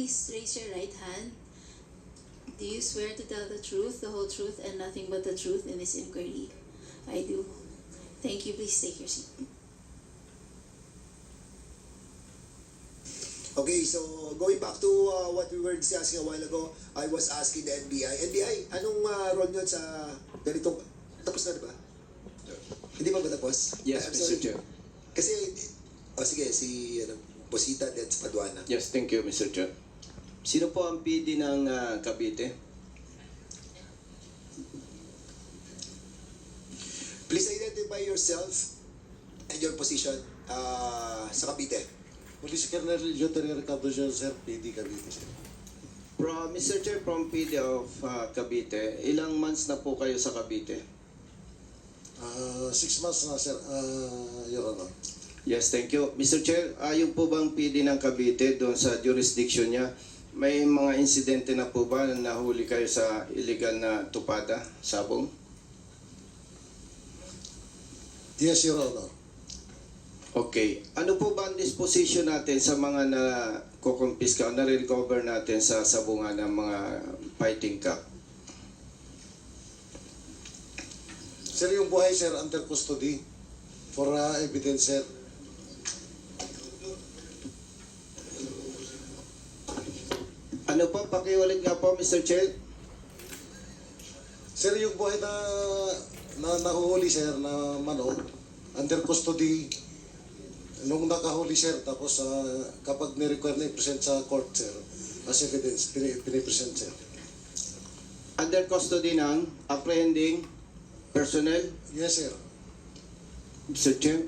please raise your right hand? Do you swear to tell the truth, the whole truth, and nothing but the truth in this inquiry? I do. Thank you. Please take your seat. Okay, so going back to what we were discussing a while ago, I was asking the NBI. NBI, anong role nyo sa ganitong... Tapos na, di ba? Hindi ba tapos? Yes, I'm Mr. sorry. Chair. Kasi, sige, si Posita at Paduana. Yes, thank you, Mr. Chair. Sino po ang PD ng Cavite? Please identify yourself and your position sa Cavite. Police Colonel Jotary Ricardo sir, PD Cavite, sir. Mr. Chair, from PD of Cavite, ilang months na po kayo sa Cavite? 6 months na, sir, Your Honor. Yes, thank you. Mr. Chair, yung po bang PD ng Cavite doon sa jurisdiction niya, may mga insidente na po ba na nahuli kayo sa illegal na tupada, sabong? Yes, Your Honor. Okay. Ano po ba ang disposition natin sa mga na-kukumpiska o na-recover natin sa sabungan ng mga fighting cock? Sir, yung buhay, sir, under custody for evidence, sir. Ano po? Pakiulit nga po, Mr. Chair. Sir, yung buhay na nahuhuli, sir, na manok, under custody, nung nakahuli, sir, tapos kapag ni-require na i-present sa court, sir, as evidence, pinipresent, sir. Under custody ng apprehending personnel, Yes, sir. Mr. Chair.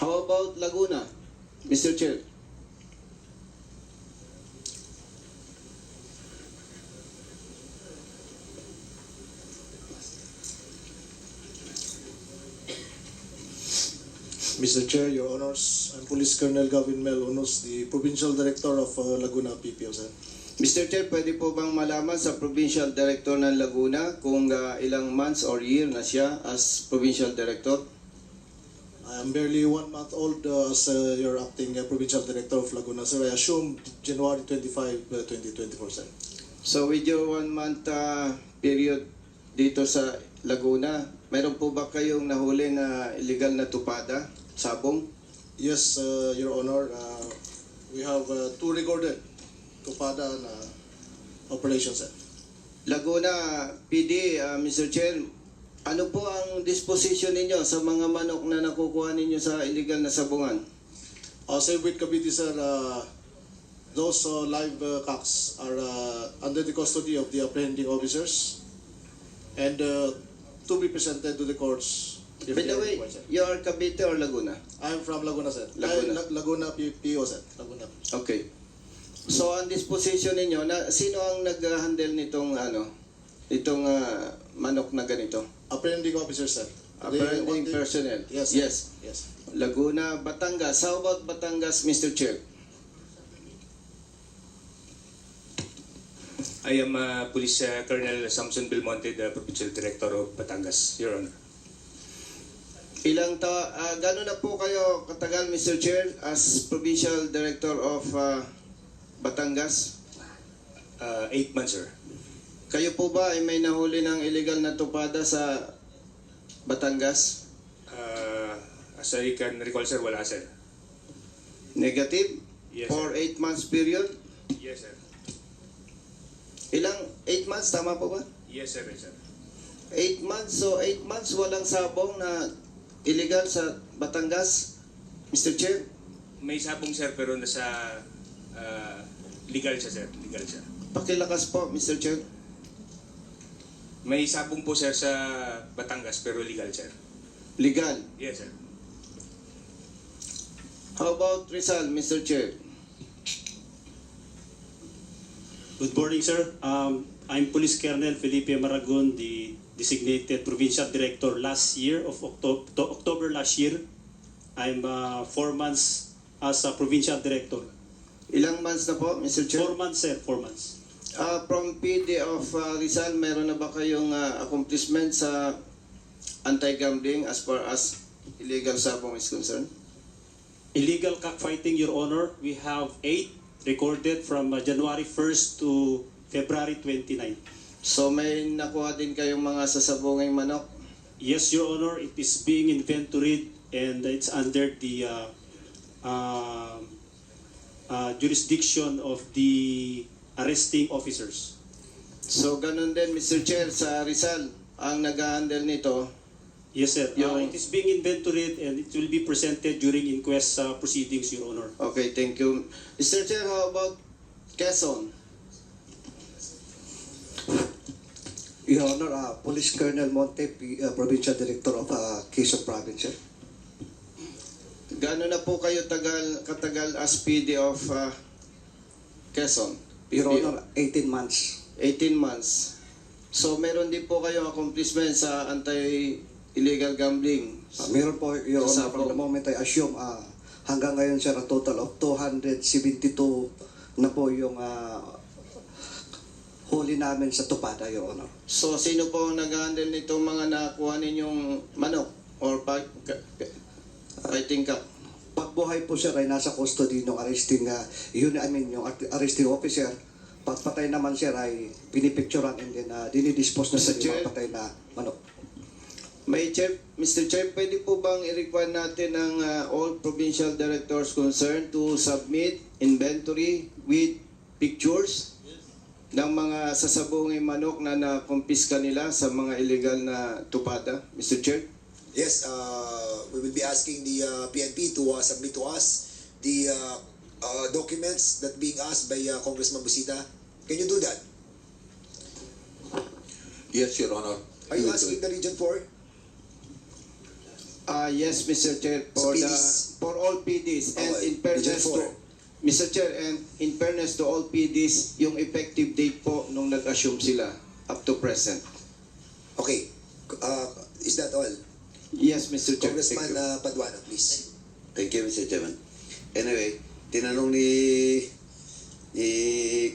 How about Laguna, Mr. Chair? Mr. Chair, Your Honors, I'm Police Colonel Gavin Mel Unos, the Provincial Director of Laguna PPO, sir. Mr. Chair, pwede po bang malaman sa Provincial Director ng Laguna kung ilang months or year na siya as Provincial Director? I am barely 1 month old as your acting Provincial Director of Laguna, sir. I assume January 25, 2024, sir. So with your 1 month period dito sa Laguna, mayroon po ba kayong nahuli na illegal na tupada, sabong? Yes, Your Honor, we have 2 recorded tupada na operations, sir. Laguna PD, Mr. Chair, ano po ang disposition ninyo sa mga manok na nakukuha ninyo sa illegal na sabungan? Same with Cavite, sir, those live cocks are under the custody of the apprehending officers and to be presented to the courts. if By they the are way, required, sir. you are Cavite or Laguna? I'm from Laguna, sir. Laguna. Laguna PPO, sir. Laguna. Okay. So ang disposition ninyo, sino ang nag-handle nitong itong manok na ganito? Apprehending officers, sir. Apprehending personnel. Yes, sir. Yes. Yes. Laguna, Batangas. How about Batangas, Mr. Chair? I am Police Colonel Samson Belmonte, the Provincial Director of Batangas, Your Honor. Gano'n na po kayo katagal, Mr. Chair, as Provincial Director of Batangas? 8 months, sir. Kayo po ba ay may nahuli ng illegal na tupada sa Batangas? As I can recall, sir, wala, sir. Negative? Yes, For sir. 8 months period? Yes, sir. Ilang? 8 months? Tama po ba? Yes, sir. Yes, sir. 8 months? So 8 months walang sabong na illegal sa Batangas? Mr. Chair? May sabong, sir, pero nasa legal siya, sir. Legal siya. Pakilakas po, Mr. Chair. May sabong po, sir, sa Batangas, pero legal, sir. Legal. Yes, sir. How about Rizal, Mr. Chair? Good morning, sir. I'm Police Colonel Felipe Maragon, the designated Provincial Director last year of October last year. I'm 4 months as a Provincial Director. Ilang months na po, Mr. Chair? 4 months, sir. 4 months. From PD of Rizal, meron na ba kayong accomplishment sa anti-gambling as far as illegal sabong is concerned? Illegal cockfighting, Your Honor. We have 8 recorded from January 1st to February 29. So may nakuha din kayong mga sasabunging manok? Yes, Your Honor, it is being inventoried and it's under the jurisdiction of the arresting officers. So ganun din, Mr. Chair, sa Rizal, ang nag-handle nito. Yes, sir. Yung- It is being inventoried and it will be presented during inquest proceedings, Your Honor. Okay, thank you. Mr. Chair, how about Quezon? Your Honor, Police Colonel Monte, Provincial Director of Quezon Province. Sir. Gaano na po kayo katagal as PD of Quezon? Your Honor, 18 months. 18 months. So meron din po kayong accomplishment sa anti-illegal gambling. Meron po, Your Sa Honor, from the moment I assume, hanggang ngayon, sir, a total of 272 na po yung huli namin sa Tupada, Your Honor. So sino po ang nag-handle nitong mga nakuha ninyong manok or fighting cock? Pagbuhay po, sir, ay nasa custody ng arresting, yung arresting officer. Pagpatay naman, sir, ay pinipicturean and then dinidispose na sa Mr. Chair? mga patay na manok. Mr. Chair, pwede po bang i-require natin ng all provincial directors concerned to submit inventory with pictures ng mga sasabunging manok na nakumpiska nila sa mga illegal na tupada, Mr. Chair? Yes, we will be asking the PNP to submit to us the documents that being asked by Congressman Busita. Can you do that? Yes, Your Honor. Are you asking the Region 4? Yes, Mr. Chair, Sa for PDs? for all PDs and Okay, in fairness Region to Mr. Chair, and in fairness to all PDs, yung effective date po nung nag-assume sila up to present. Okay, is that all? Yes, Mr. Chair. Congressman Thank you. Paduano, please. Thank you, Mr. Chairman. Anyway, tinanong ni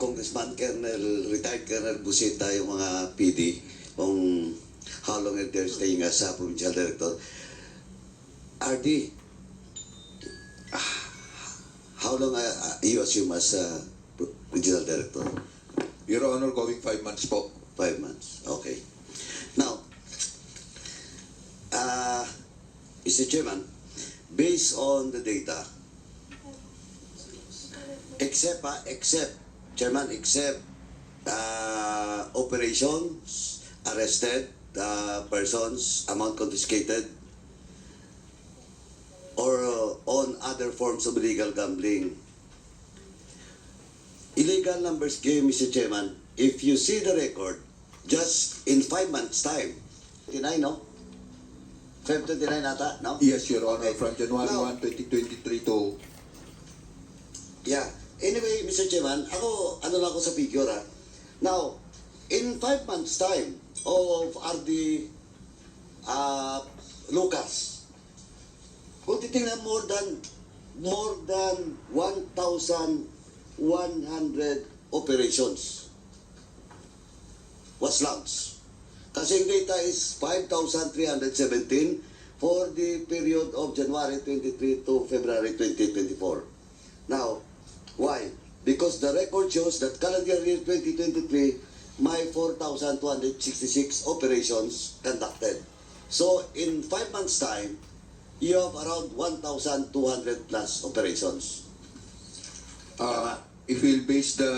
Congressman Colonel, retired Colonel Busita yung mga PD kung how long they're staying as provincial director. RD, how long you assume as regional director? Your Honor, going 5 months po. 5 months. Okay. Now, Mr. Chairman, based on the data, except operations, arrested persons, amount confiscated, or on other forms of illegal gambling. Illegal numbers game, Mr. Chairman, if you see the record, just in 5 months' time, 29, no? Feb 29 ata, no? Yes, Your Honor, Okay. from January Now, 1, 2023 to... Yeah. Anyway, Mr. Chairman, ano lang ako sa figure, ha? Now, in 5 months' time of RD Lucas, kung titingnan more than 1,100 operations was launched. Kasi yung data is 5,317 for the period of January 23 to February 2024. Now, why? Because the record shows that calendar year 2023, may 4,266 operations conducted. So, in 5 months' time, you have around 1,200 plus operations. If we'll base the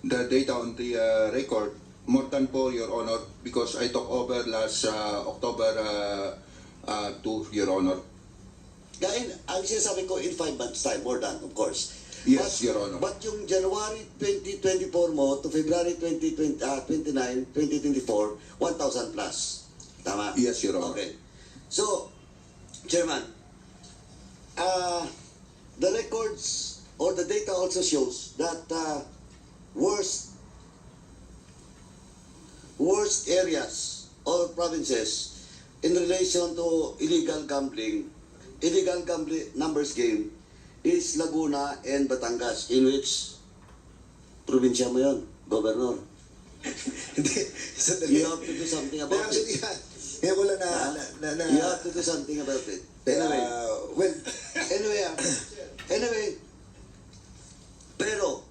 data on the record, more than po, Your Honor, because I took over last October 2, Your Honor. Dahil, ang sinasabi ko, in 5 months' time, more than, of course. Yes, Your Honor. But yung January 2024 mo to February 29, 2024, 1,000 plus. Tama? Yes, Your Honor. Okay. So, Chairman, the records or the data also shows that worst areas or provinces in relation to illegal gambling numbers game is Laguna and Batangas, in which probinsya mo yun, Governor. Hindi, sandali. You have to do something about Actually, it. ngayon ko lang You have to do something about it. Anyway, well, anyway, Pero,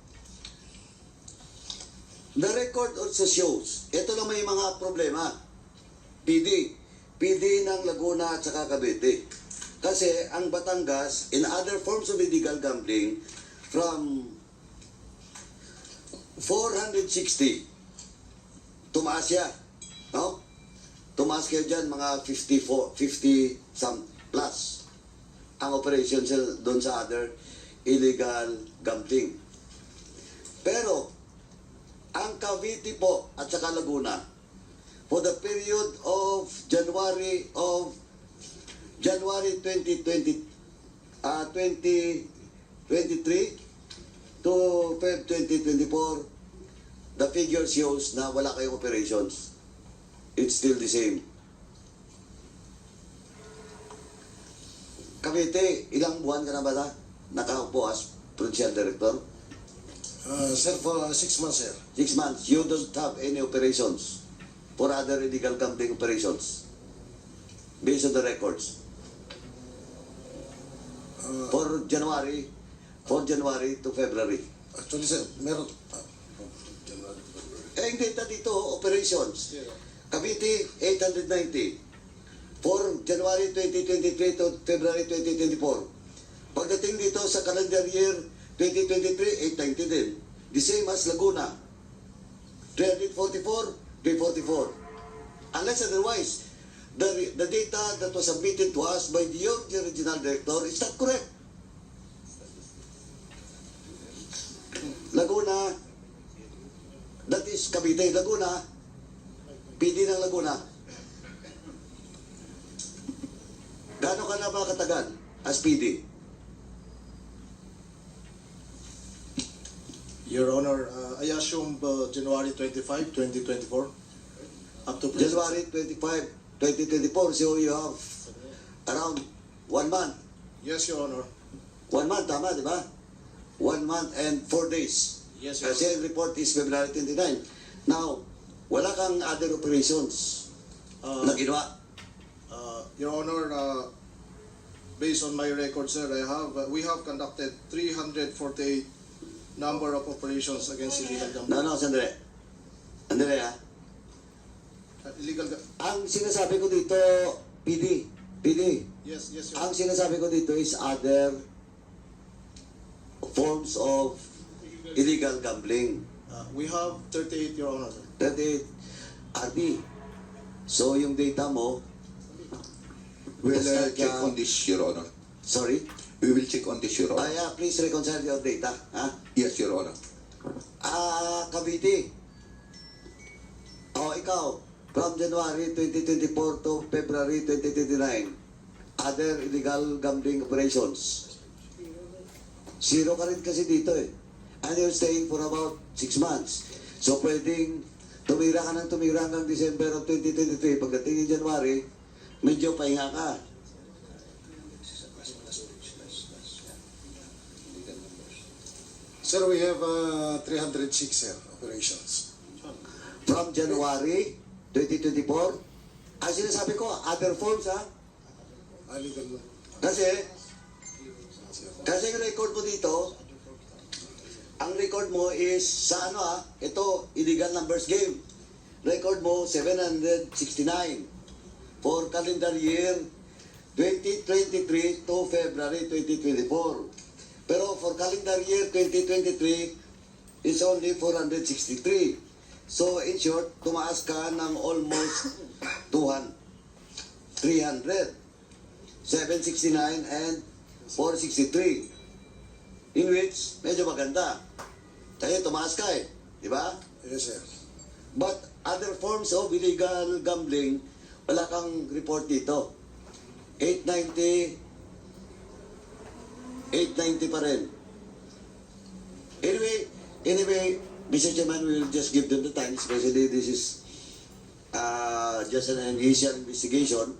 the record also shows, ito lang may mga problema. PD ng Laguna at saka Cavite. Kasi ang Batangas, in other forms of illegal gambling, from 460, tumaas siya. No? Tumaas kayo dyan, mga 50 some plus ang operations doon sa other illegal gambling. Pero, ang Cavite po at saka Laguna, for the period of January 2023 to Feb 2024, the figure shows na wala kayong operations. It's still the same. Cavite, ilang buwan ka na ba nakaupo as provincial director? Sir, for 6 months, sir. 6 months. You don't have any operations for other illegal gambling operations based on the records. For January to February. Actually, sir, meron... Yung data dito, operations. Cavite, 890. For January 2023 to February 2024. Pagdating dito sa calendar year 2023, 890 din. The same as Laguna. 344, 344. Unless otherwise, the data that was submitted to us by the original director is not correct. Laguna, that is Cavite, Laguna, PD ng Laguna. Gaano ka na ba katagal as PD? Your Honor, I assume January 25, 2024, up to present. January 25, 2024, so you have around 1 month. Yes, Your Honor. 1 month, tama, di ba? 1 month and 4 days. Yes, Your Kasi ang report is February 29. Now, wala kang other operations na ginawa. Your Honor, based on my record, sir, we have conducted 348 number of operations against illegal gambling. No, sandali. Sandali, ha? Ang sinasabi ko dito, PD. Yes, Your Ang Honor. sinasabi ko dito is other forms of illegal gambling. We have 38, Your Honor, sir. 38 RD. So, yung data mo, We'll Yes, sir, check on this, Your Honor. sorry? We will check on this, Your Honor. Yeah, please reconcile your data. Ha? Yes, Your Honor. Cavite. Ikaw, from January 2024 to February 2029, other illegal gambling operations. Zero ka rin kasi dito eh. And you're staying for about 6 months. So pwedeng tumira ka hanggang December of 2023. Pagdating ng January, medyo pahinga ka. Sir, we have 306, sir, operations. From January 2024, ang sinasabi ko, other forms ha. Illegal. Kasi yung record mo dito, ang record mo is sa ito, illegal numbers game. Record mo 769 for calendar year 2023 to February 2024. Pero for calendar year 2023, it's only 463. So in short, tumaas ka ng almost 300. 769 and 463. In which, medyo maganda. Kaya tumaas ka eh. Di ba? Yes, sir. But other forms of illegal gambling, wala kang report dito. 890 pa rin. Anyway, Mr. Chairman, we will just give them the time, especially this is just an initial investigation.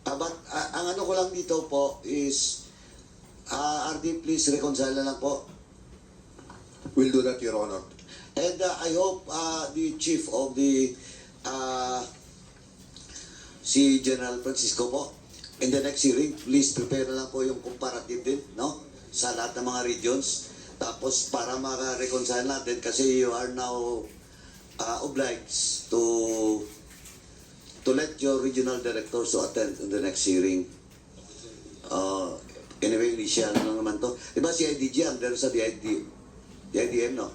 But ang ano ko lang dito po is, RD, please reconcile na lang po. We'll do that, Your Honor. And I hope the chief of the si General Francisco po, in the next hearing, please prepare na lang po yung comparative din, no? Sa lahat ng mga regions. Tapos para maka-reconcile natin kasi you are now obliged to let your regional directors to attend in the next hearing. Anyway, initial lang naman to. Diba si IDG under sa DIDM, no?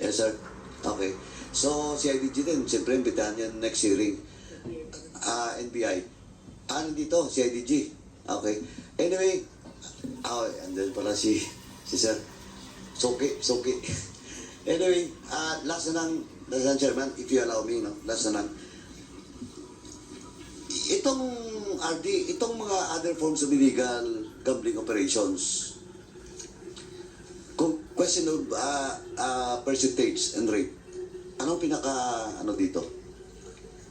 Yes, sir. Okay. So, si IDG din, siyempre, imbitahan yan next hearing. NBI. Nandito, si IDG. Okay. Anyway, andun pala si sir. Suki. Anyway, last na lang, Chairman, if you allow me, no? Last na lang. Itong RD, itong mga other forms of illegal gambling operations, kung question of percentage and rate, anong dito?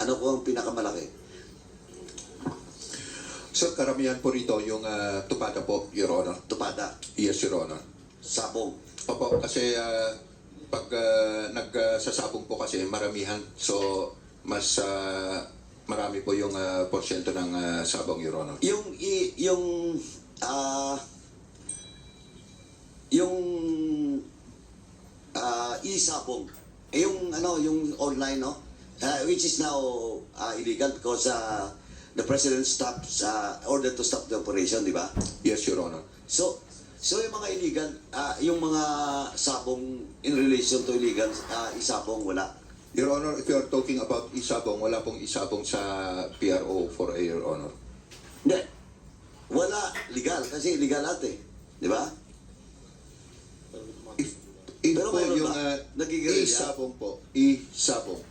Ano po ang pinakamalaki? Sir, karamihan po rito yung tupada po, Your Honor. Tupada, Yes, Your Honor. sabong. Opo, kasi pag nagsasabong po kasi maramihan, so mas marami po yung porsyento ng sabong, Your Honor. Yung e-sabong, yung online, no? Which is now illegal because the president ordered to stop the operation, di ba? Yes, Your Honor. So yung mga illegal, yung mga sabong in relation to illegal isabong, wala. Your Honor, if you are talking about isabong, wala pong isabong sa PRO 4A, Your Honor. Hindi. Wala legal kasi illegal lahat eh. Di ba? If Pero po mayroon yung ba? Nagigirilya? isabong po, isabong.